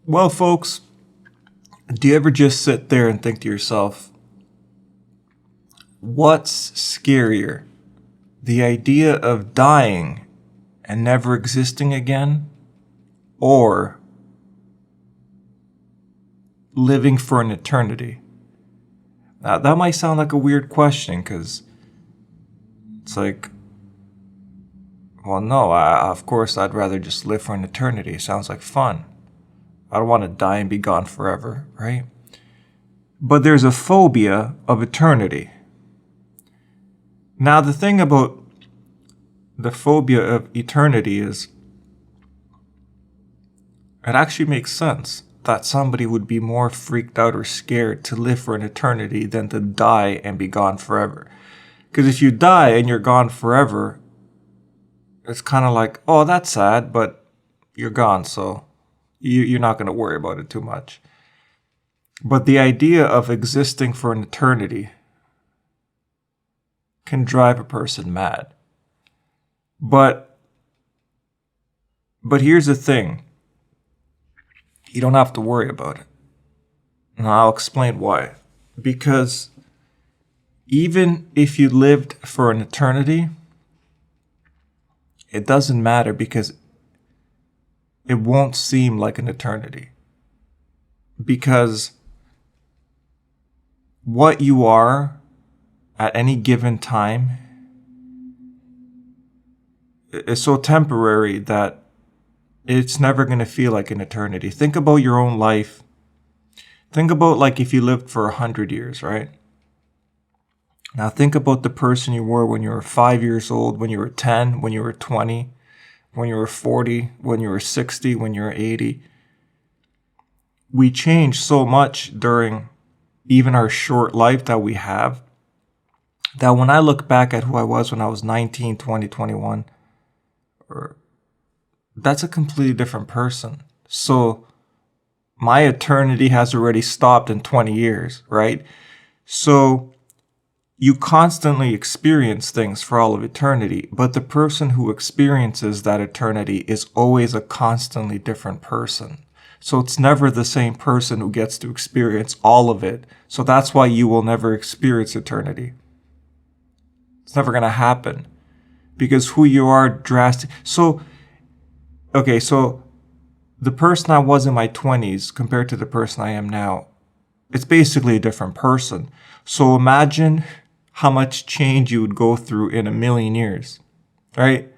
Well, folks, do you ever just sit there and think to yourself, what's scarier? The idea of dying and never existing again, or living for an eternity? Now, that might sound like a weird question because it's like, well, no, of course I'd rather just live for an eternity. It sounds like fun. I don't want to die and be gone forever, right? But there's a phobia of eternity. Now, the thing about the phobia of eternity is it actually makes sense that somebody would be more freaked out or scared to live for an eternity than to die and be gone forever. Because if you die and you're gone forever, it's kind of like, oh, that's sad, but you're gone, so you're not going to worry about it too much. But the idea of existing for an eternity can drive a person mad. But here's the thing. You don't have to worry about it. And I'll explain why. Because even if you lived for an eternity, it doesn't matter because it won't seem like an eternity. Because what you are at any given time is so temporary that it's never going to feel like an eternity. Think about your own life. Think about like if you lived for 100 years, right? Now think about the person you were when you were 5 years old, when you were 10, when you were 20, when you were 40, when you were 60, when you were 80. We change so much during even our short life that we have that when I look back at who I was when I was 19, 20, 21, that's a completely different person. So my eternity has already stopped in 20 years, right? So you constantly experience things for all of eternity, but the person who experiences that eternity is always a constantly different person. So it's never the same person who gets to experience all of it. So that's why you will never experience eternity. It's never going to happen because who you are drastic. So the person I was in my 20s compared to the person I am now, it's basically a different person. So imagine how much change you would go through in a million years, right?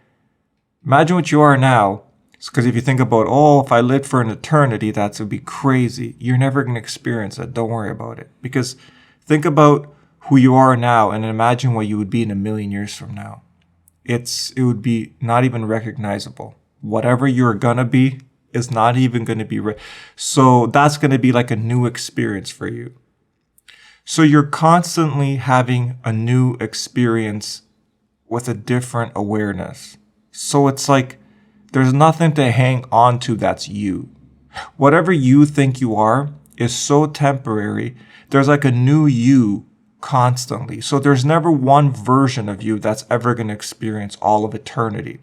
Imagine what you are now. Because if you think about, if I lived for an eternity, that would be crazy. You're never going to experience it. Don't worry about it. Because think about who you are now and imagine what you would be in a million years from now. It would be not even recognizable. Whatever you're going to be is not even going to be. So that's going to be like a new experience for you. So you're constantly having a new experience with a different awareness. So it's like there's nothing to hang on to that's you. Whatever you think you are is so temporary. There's like a new you constantly. So there's never one version of you that's ever going to experience all of eternity.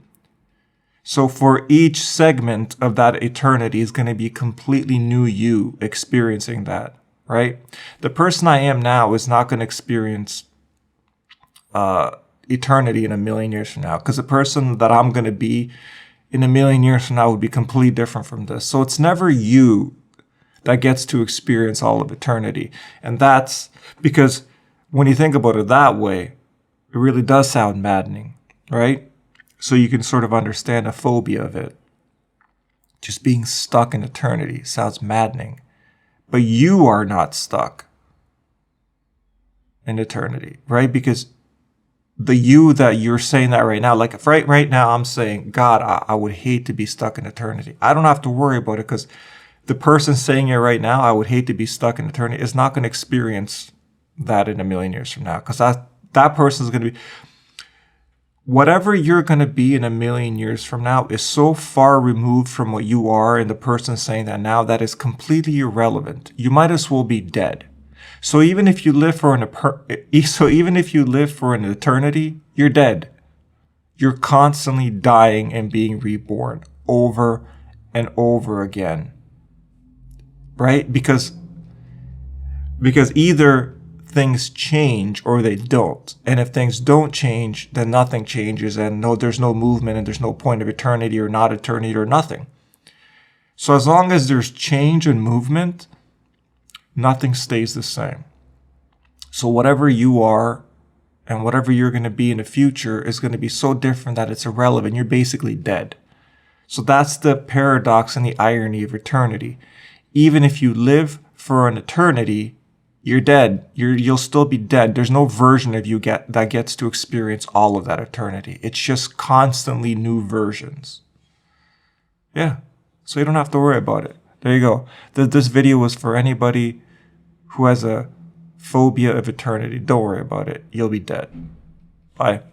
So for each segment of that eternity is going to be completely new you experiencing that, right? The person I am now is not going to experience eternity in a million years from now because the person that I'm going to be in a million years from now would be completely different from this. So it's never you that gets to experience all of eternity. And that's because when you think about it that way, it really does sound maddening, right? So you can sort of understand a phobia of it. Just being stuck in eternity sounds maddening. But you are not stuck in eternity, right? Because the you that you're saying that right now, like if right now I'm saying, God, I would hate to be stuck in eternity. I don't have to worry about it because the person saying it right now, I would hate to be stuck in eternity, is not going to experience that in a million years from now. Because that person is going to be, whatever you're going to be in a million years from now is so far removed from what you are and the person saying that now that is completely irrelevant. You might as well be dead. So even if you live for an eternity, you're dead. You're constantly dying and being reborn over and over again. right? Because either things change or they don't. And if things don't change, then nothing changes, and there's no movement, and there's no point of eternity or not eternity or nothing. So as long as there's change and movement, nothing stays the same. So whatever you are and whatever you're going to be in the future is going to be so different that it's irrelevant. You're basically dead. So that's the paradox and the irony of eternity. Even if you live for an eternity, you're dead. You'll still be dead. There's no version of you that gets to experience all of that eternity. It's just constantly new versions. Yeah. So you don't have to worry about it. There you go. This video was for anybody who has a phobia of eternity. Don't worry about it. You'll be dead. Bye.